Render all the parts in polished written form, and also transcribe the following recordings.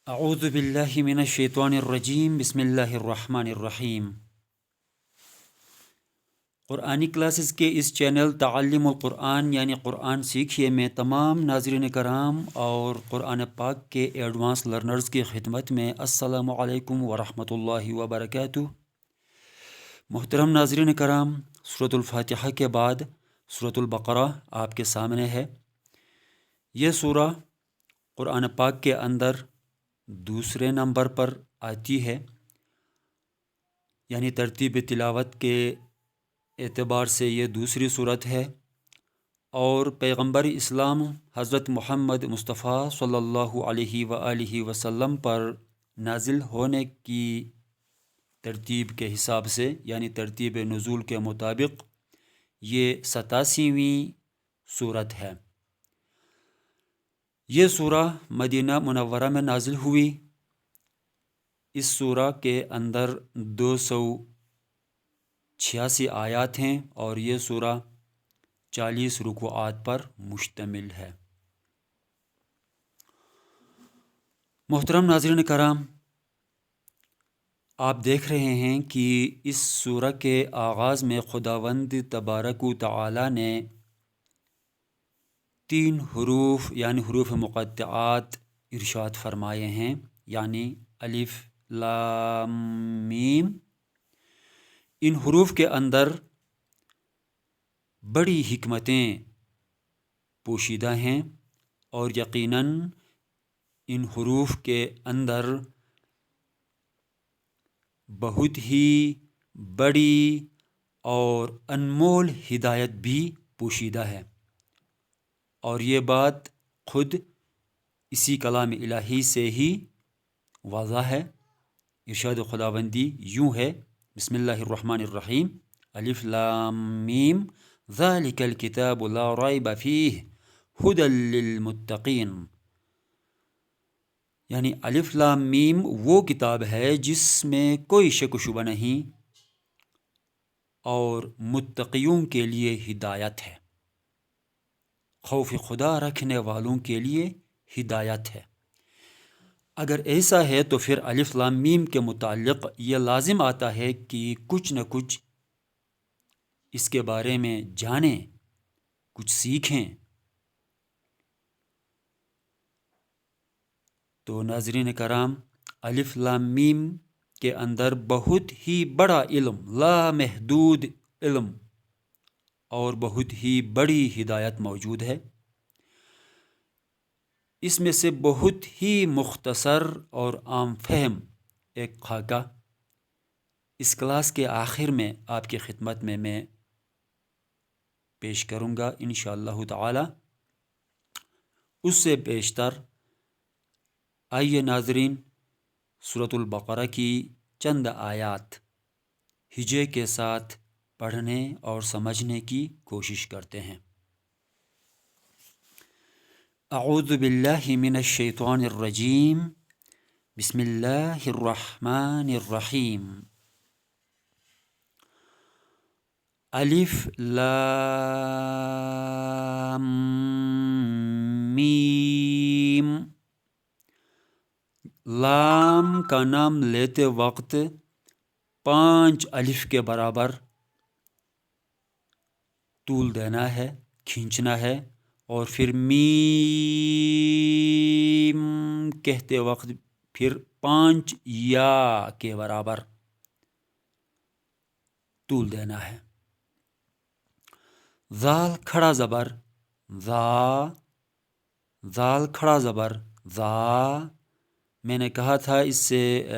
اعوذ باللہ من الشیطان الرجیم بسم اللہ الرحمن الرحیم۔ قرآنی کلاسز کے اس چینل تعلم القرآن یعنی قرآن سیکھیے میں تمام ناظرین کرام اور قرآن پاک کے ایڈوانس لرنرز کی خدمت میں السلام علیکم ورحمۃ اللہ وبرکاتہ۔ محترم ناظرین کرام، سورۃ الفاتحہ کے بعد سورۃ البقرہ آپ کے سامنے ہے۔ یہ سورہ قرآن پاک کے اندر دوسرے نمبر پر آتی ہے، یعنی ترتیب تلاوت کے اعتبار سے یہ دوسری صورت ہے، اور پیغمبر اسلام حضرت محمد مصطفیٰ صلی اللہ علیہ وآلہ وسلم پر نازل ہونے کی ترتیب کے حساب سے، یعنی ترتیب نزول کے مطابق یہ 87ویں صورت ہے۔ یہ سورہ مدینہ منورہ میں نازل ہوئی۔ اس سورہ کے اندر 286 آیات ہیں اور یہ سورہ 40 رکوعات پر مشتمل ہے۔ محترم ناظرین کرام، آپ دیکھ رہے ہیں کہ اس سورہ کے آغاز میں خداوند تبارک و تعالی نے 3 حروف یعنی حروف مقطعات ارشاد فرمائے ہیں، یعنی الف لام میم۔ ان حروف کے اندر بڑی حکمتیں پوشیدہ ہیں، اور یقیناً ان حروف کے اندر بہت ہی بڑی اور انمول ہدایت بھی پوشیدہ ہے، اور یہ بات خود اسی کلام الہی سے ہی واضح ہے۔ ارشاد خداوندی یوں ہے، بسم اللہ الرحمن الرحیم، الف لام میم ذالک الکتاب لا ریب فیہ ھدی للمتقین۔ یعنی الف لام میم وہ کتاب ہے جس میں کوئی شک و شبہ نہیں اور متقیوں کے لیے ہدایت ہے، خوف خدا رکھنے والوں کے لیے ہدایت ہے۔ اگر ایسا ہے تو پھر الف لام میم کے متعلق یہ لازم آتا ہے کہ کچھ نہ کچھ اس کے بارے میں جانیں، کچھ سیکھیں۔ تو ناظرین کرام، الف لام میم کے اندر بہت ہی بڑا علم، لامحدود علم اور بہت ہی بڑی ہدایت موجود ہے۔ اس میں سے بہت ہی مختصر اور عام فہم ایک خاکہ اس کلاس کے آخر میں آپ کی خدمت میں پیش کروں گا انشاءاللہ تعالی۔ اس سے بیشتر آئیے ناظرین، سورۃ البقرہ کی چند آیات ہجے کے ساتھ پڑھنے اور سمجھنے کی کوشش کرتے ہیں۔ اعوذ باللہ من الشیطان الرجیم، بسم اللہ الرحمن الرحیم۔ الف لام میم۔ لام کا نام لیتے وقت 5 الف کے برابر طول دینا ہے، کھینچنا ہے، اور پھر میم کہتے وقت پھر 5 یا کے برابر طول دینا ہے۔ ذال کھڑا زبر ذا، ذال کھڑا زبر ذا۔ میں نے کہا تھا اس سے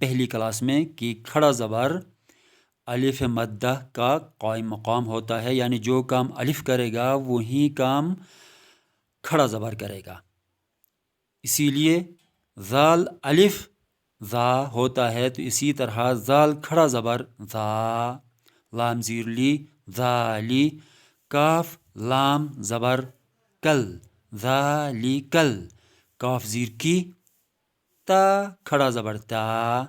پہلی کلاس میں کہ کھڑا زبر الف مدہ کا قائم مقام ہوتا ہے، یعنی جو کام الف کرے گا وہی کام کھڑا زبر کرے گا۔ اسی لیے ذال الف ذا ہوتا ہے، تو اسی طرح ذال کھڑا زبر ذا، لام زیر لی ذالی، کاف لام زبر کل ذالکل، کاف زیر کی، تا کھڑا زبر تا،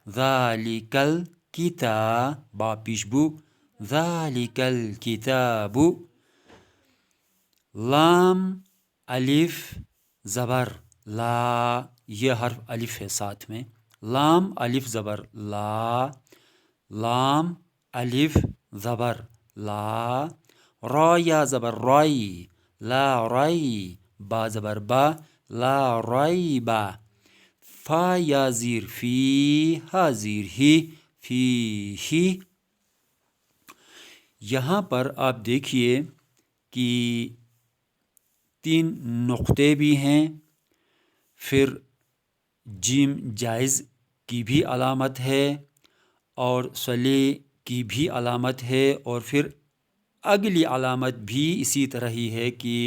ذالکل کتاب، با پیشبو ذالکل کتاب، لام الف زبر لا یہ حرف الف ہے ساتھ میں. لام الف زبر لا، لام الف زبر لا. را یا زبر رائی، لا رائی. با زبر با، لا رائی با. فا یا زیر فی، ہا زیر ہی، فی ہی. یہاں پر آپ دیکھیے کہ 3 نقطے بھی ہیں، پھر جیم جائز کی بھی علامت ہے اور صلے کی بھی علامت ہے، اور پھر اگلی علامت بھی اسی طرح ہی ہے کہ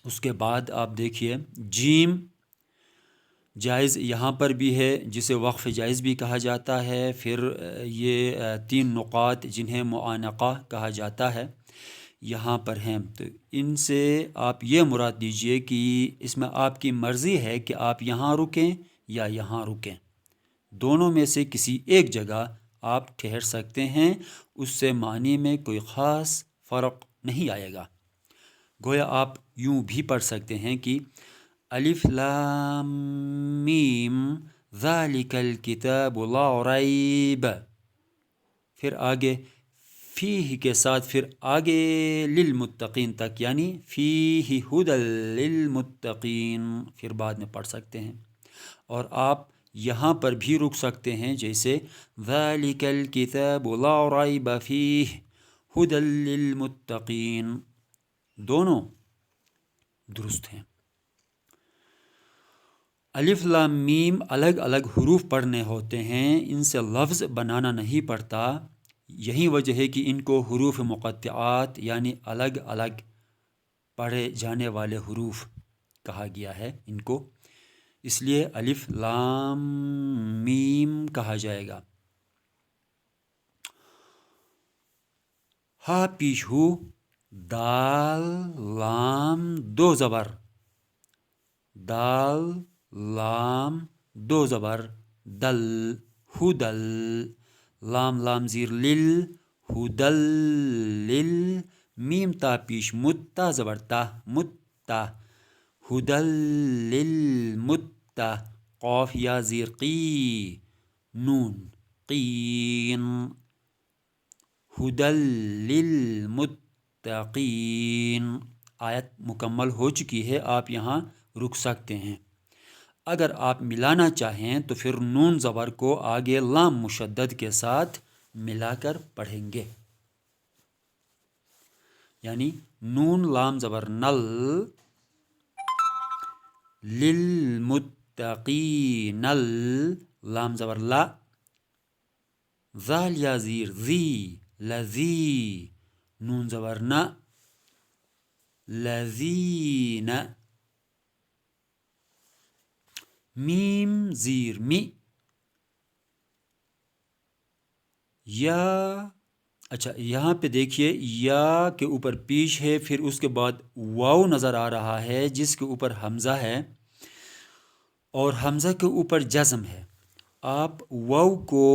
اس کے بعد آپ دیکھیے جیم جائز یہاں پر بھی ہے جسے وقف جائز بھی کہا جاتا ہے. پھر یہ 3 نقاط جنہیں معانقہ کہا جاتا ہے یہاں پر ہیں. تو ان سے آپ یہ مراد دیجئے کہ اس میں آپ کی مرضی ہے کہ آپ یہاں رکیں یا یہاں رکیں، دونوں میں سے کسی ایک جگہ آپ ٹھہر سکتے ہیں. اس سے معنی میں کوئی خاص فرق نہیں آئے گا. گویا آپ یوں بھی پڑھ سکتے ہیں کہ الف لام میم ذالک الکتاب لا ریب، پھر آگے فیہ کے ساتھ پھر آگے للمتقین تک، یعنی فیہ ھدی للمتقین پھر بعد میں پڑھ سکتے ہیں. اور آپ یہاں پر بھی رک سکتے ہیں جیسے ذالک الکتاب لا ریب فیہ ھدی للمتقین، دونوں درست ہیں. الف لام میم الگ الگ حروف پڑھنے ہوتے ہیں، ان سے لفظ بنانا نہیں پڑتا. یہی وجہ ہے کہ ان کو حروف مقطعات یعنی الگ الگ پڑھے جانے والے حروف کہا گیا ہے ان کو، اس لیے الف لام میم کہا جائے گا. ہا پیش ہو، دال لام 2 زبر، دال لام 2 زبر دل، ھدل. لام لام زیر لل، ھدل لل. میم تا پیش متا زبر تا، متا، ھدل للمتا. قاف یا زیر قی، نون قین، ھدل للمتقین. آیت مکمل ہو چکی ہے، آپ یہاں رک سکتے ہیں. اگر آپ ملانا چاہیں تو پھر نون زبر کو آگے لام مشدد کے ساتھ ملا کر پڑھیں گے، یعنی نون لام زبر نل، للمتقین لام زبر لا، ذال یا زیر ذی، لذی، نون زبر نا، لذین. میم زیر می، یا اچھا یہاں پہ دیکھیے یا کے اوپر پیش ہے، پھر اس کے بعد واو نظر آ رہا ہے جس کے اوپر حمزہ ہے اور حمزہ کے اوپر جزم ہے. آپ واو کو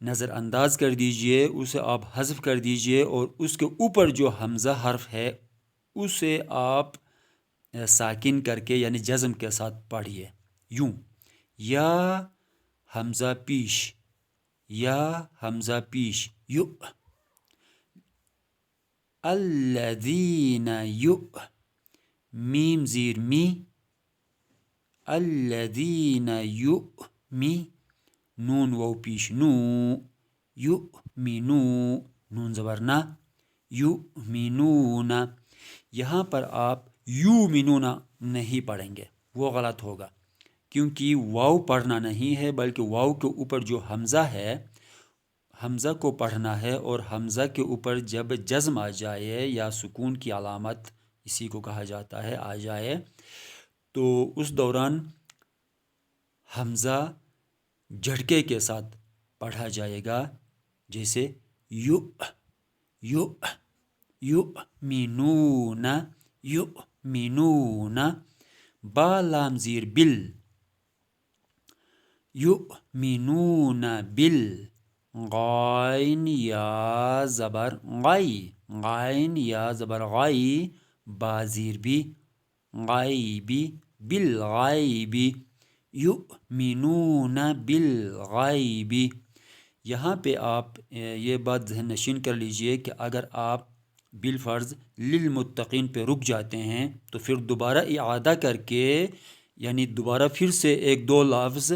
نظر انداز کر دیجئے، اسے آپ حذف کر دیجئے اور اس کے اوپر جو حمزہ حرف ہے اسے آپ ساکن کر کے یعنی جزم کے ساتھ پڑھیے یوں، یا حمزہ پیش، یا حمزہ پیش، یو، الذین یو. میم زیر می، الذین یو می. نون واو پیش نو، یو می نو، نون زبر نا، یو می نون. یہاں پر آپ یو مینون نہیں پڑھیں گے، وہ غلط ہوگا کیونکہ واو پڑھنا نہیں ہے بلکہ واو کے اوپر جو حمزہ ہے حمزہ کو پڑھنا ہے، اور حمزہ کے اوپر جب جزم آ جائے یا سکون کی علامت اسی کو کہا جاتا ہے آ جائے تو اس دوران حمزہ جھٹکے کے ساتھ پڑھا جائے گا، جیسے یو یو یو مینون، یو مینون. با لام زیر بل، یو مینون بل. غائن یا زبر غائی، غائن یا زبر غائی. با زیر بی، بالغیب بالغیب یؤمنون بالغیب۔ یہاں پہ آپ یہ بات ذہن نشین کر لیجئے کہ اگر آپ بالفرض للمتقین پہ رک جاتے ہیں تو پھر دوبارہ اعادہ کر کے یعنی دوبارہ پھر سے ایک دو لفظ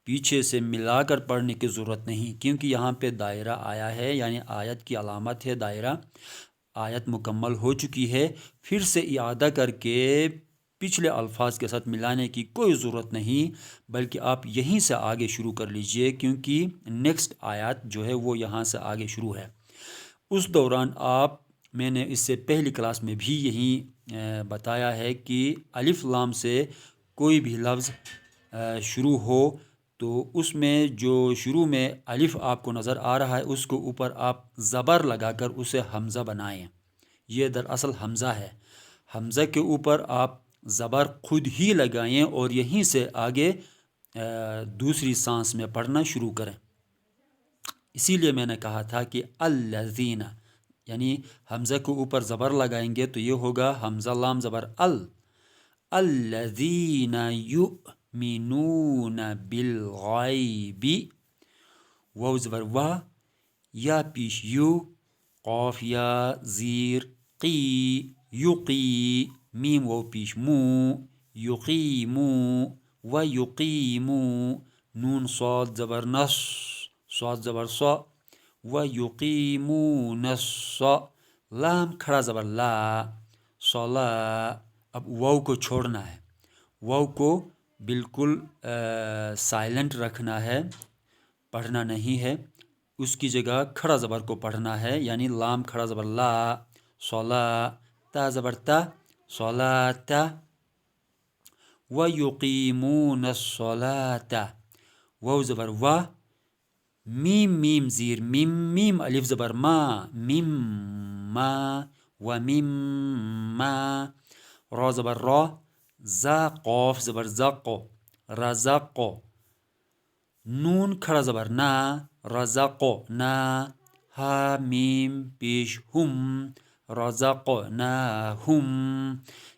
پیچھے سے ملا کر پڑھنے کی ضرورت نہیں، کیونکہ یہاں پہ دائرہ آیا ہے، یعنی آیت کی علامت ہے دائرہ، آیت مکمل ہو چکی ہے، پھر سے اعادہ کر کے پچھلے الفاظ کے ساتھ ملانے کی کوئی ضرورت نہیں، بلکہ آپ یہیں سے آگے شروع کر لیجئے، کیونکہ نیکسٹ آیت جو ہے وہ یہاں سے آگے شروع ہے۔ اس دوران میں نے اس سے پہلی کلاس میں بھی یہی بتایا ہے کہ الف لام سے کوئی بھی لفظ شروع ہو تو اس میں جو شروع میں الف آپ کو نظر آ رہا ہے اس کو اوپر آپ زبر لگا کر اسے حمزہ بنائیں۔ یہ دراصل حمزہ ہے، حمزہ کے اوپر آپ زبر خود ہی لگائیں اور یہیں سے آگے دوسری سانس میں پڑھنا شروع کریں۔ اسی لیے میں نے کہا تھا کہ الذین، یعنی حمزہ کے اوپر زبر لگائیں گے تو یہ ہوگا حمزہ لام زبر الذین یؤمنون بالغیب، واو زبر وا، یا پیش یو، قاف یا زیر قی، یقی، میم واو پیش مو، یقیمو و یقیمو، نون صاد زبر نص، صاد زبر صا، و یقیمون الصا، لام کھڑا زبر لا، صلا۔ اب واو کو چھوڑنا ہے، واو کو بالکل سائلنٹ رکھنا ہے، پڑھنا نہیں ہے، اس کی جگہ کھڑا زبر کو پڑھنا ہے، یعنی لام کھڑا زبر لا، صلا، تا زبر تا، صلاۃ، وَيُقِيمُونَ الصَّلَاةَ، واو زبر وا، میم میم زیر میم، میم الف زبر ما، میم ما، ومیم ما، را زبر را، زا قاف زبر زق، رزق، نون کھڑا زبر نا، رزق نا، ہا میم پیش ہم، رزقناہم،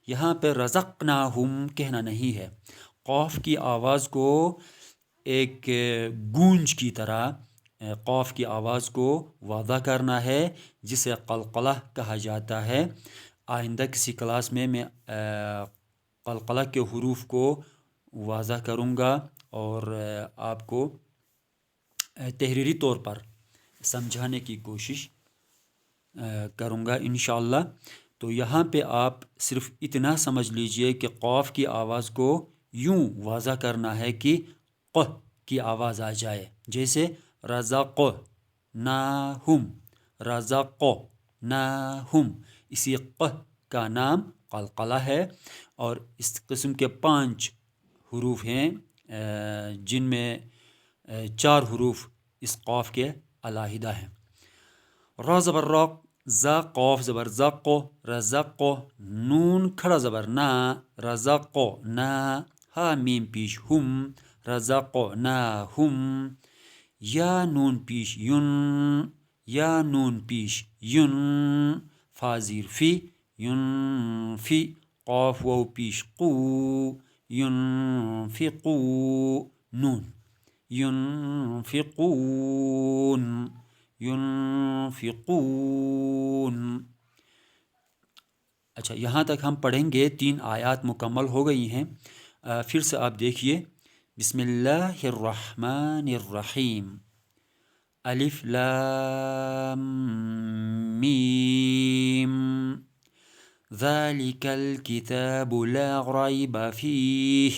یہاں پہ رزقناہم کہنا نہیں ہے، قاف کی آواز کو ایک گونج کی طرح قاف کی آواز کو واضح کرنا ہے، جسے قلقلہ کہا جاتا ہے۔ آئندہ کسی کلاس میں قلقلہ کے حروف کو واضح کروں گا اور آپ کو تحریری طور پر سمجھانے کی کوشش کروں گا انشاءاللہ۔ تو یہاں پہ آپ صرف اتنا سمجھ لیجئے کہ قاف کی آواز کو یوں واضح کرنا ہے کہ ق کی آواز آ جائے، جیسے رزقناہم، رزقناہم، اسی ق کا نام قلقلہ ہے، اور اس قسم کے 5 حروف ہیں جن میں 4 حروف اس قاف کے علیحدہ ہیں۔ را زبر را، زا قاف زبر زق، رزق، نون کھڑا زبر نا، رزق نا، ہا میم پیش ہم، رزق نا ہم، یا نون پیش ین، یا نون پیش ین، فا زیر فی، ین فی، قاف واو پیش قو، ین فی قو، نون، ینفقون، ینفقون۔ اچھا، یہاں تک ہم پڑھیں گے، 3 آیات مکمل ہو گئی ہیں۔ پھر سے آپ دیکھیے، بسم اللہ الرحمن الرحیم، الف لام میم، ذالک الکتاب لا ریب فیہ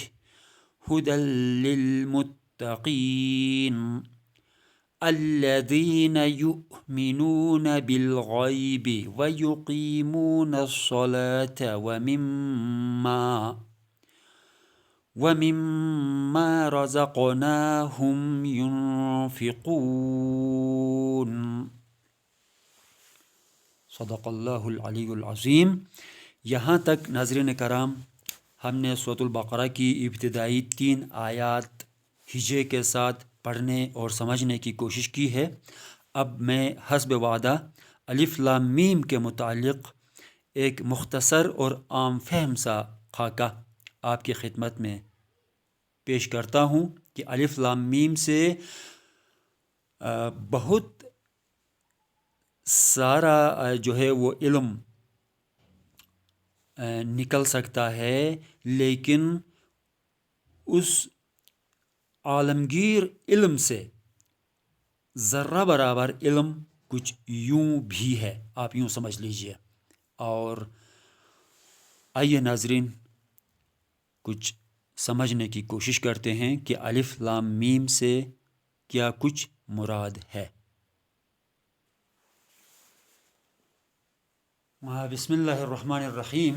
ہدی للمتقین الذین یؤمنون بالغیب ویقیمون الصلاة ومما رزقناہم ینفقون۔ صدق اللہ العلی العظیم۔ یہاں تک ناظرین کرام ہم نے سورۃ البقرہ کی ابتدائی 3 آیات ہجے کے ساتھ پڑھنے اور سمجھنے کی کوشش کی ہے۔ اب میں حسب وعدہ الف لام میم کے متعلق ایک مختصر اور عام فہم سا خاکہ آپ کی خدمت میں پیش کرتا ہوں کہ الف لام میم سے بہت سارا جو ہے وہ علم نکل سکتا ہے، لیکن اس عالمگیر علم سے ذرہ برابر علم کچھ یوں بھی ہے، آپ یوں سمجھ لیجئے۔ اور آئیے ناظرین کچھ سمجھنے کی کوشش کرتے ہیں کہ الف لام میم سے کیا کچھ مراد ہے۔ بسم اللہ الرحمن الرحیم۔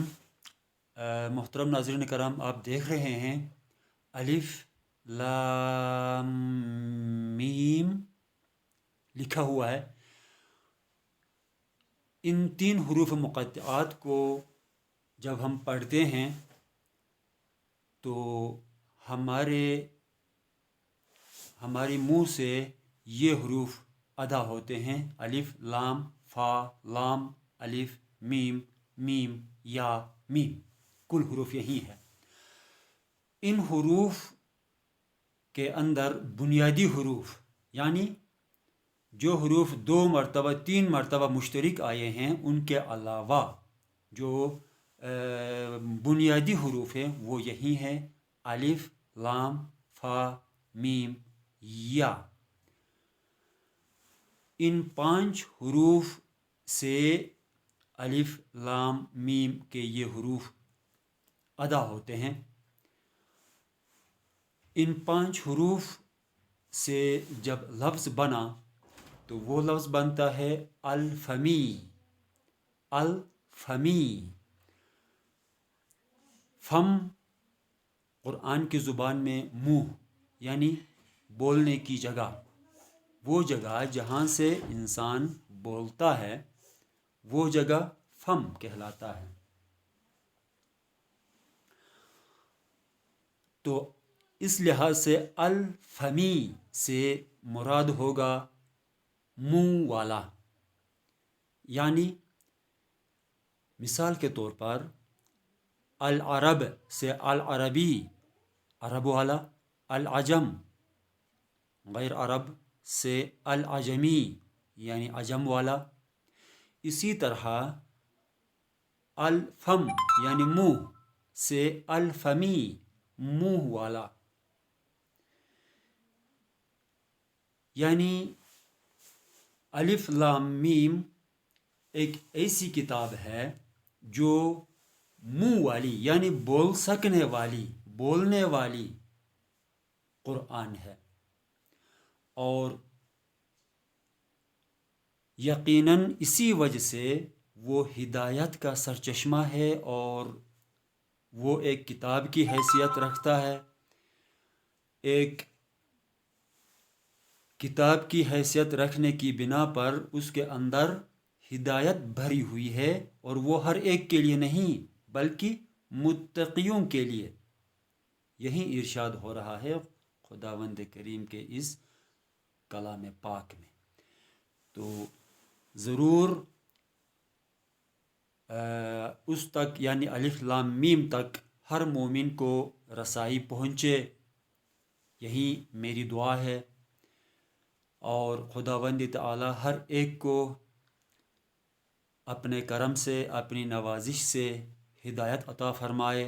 محترم ناظرین کرام، آپ دیکھ رہے ہیں الف لام میم لکھا ہوا ہے۔ ان 3 حروف مقطعات کو جب ہم پڑھتے ہیں تو ہمارے منہ سے یہ حروف ادا ہوتے ہیں: الف لام فا لام الف میم میم یا میم، کل حروف یہی ہے۔ ان حروف کے اندر بنیادی حروف یعنی جو حروف 2 مرتبہ 3 مرتبہ مشترک آئے ہیں، ان کے علاوہ جو بنیادی حروف ہیں وہ یہی ہیں: الف لام فا میم یا۔ ان 5 حروف سے الف لام میم کے یہ حروف ادا ہوتے ہیں۔ ان 5 حروف سے جب لفظ بنا تو وہ لفظ بنتا ہے الفمی۔ الفمی، فم قرآن کی زبان میں منہ یعنی بولنے کی جگہ، وہ جگہ جہاں سے انسان بولتا ہے وہ جگہ فم کہلاتا ہے۔ تو اس لحاظ سے الفمی سے مراد ہوگا منہ والا، یعنی مثال کے طور پر العرب سے العربی عرب والا، العجم غیر عرب سے العجمی یعنی عجم والا۔ اسی طرح الفم یعنی منہ سے الفمی منہ والا، یعنی الف لام میم ایک ایسی کتاب ہے جو منہ والی یعنی بول سکنے والی، بولنے والی قرآن ہے، اور یقیناً اسی وجہ سے وہ ہدایت کا سرچشمہ ہے اور وہ ایک کتاب کی حیثیت رکھتا ہے۔ ایک کتاب کی حیثیت رکھنے کی بنا پر اس کے اندر ہدایت بھری ہوئی ہے، اور وہ ہر ایک کے لیے نہیں بلکہ متقیوں کے لیے۔ یہی ارشاد ہو رہا ہے خداوند کریم کے اس کلام پاک میں۔ تو ضرور اس تک یعنی الف لام میم تک ہر مومن کو رسائی پہنچے، یہی میری دعا ہے، اور خداوند تعالی ہر ایک کو اپنے کرم سے اپنی نوازش سے ہدایت عطا فرمائے۔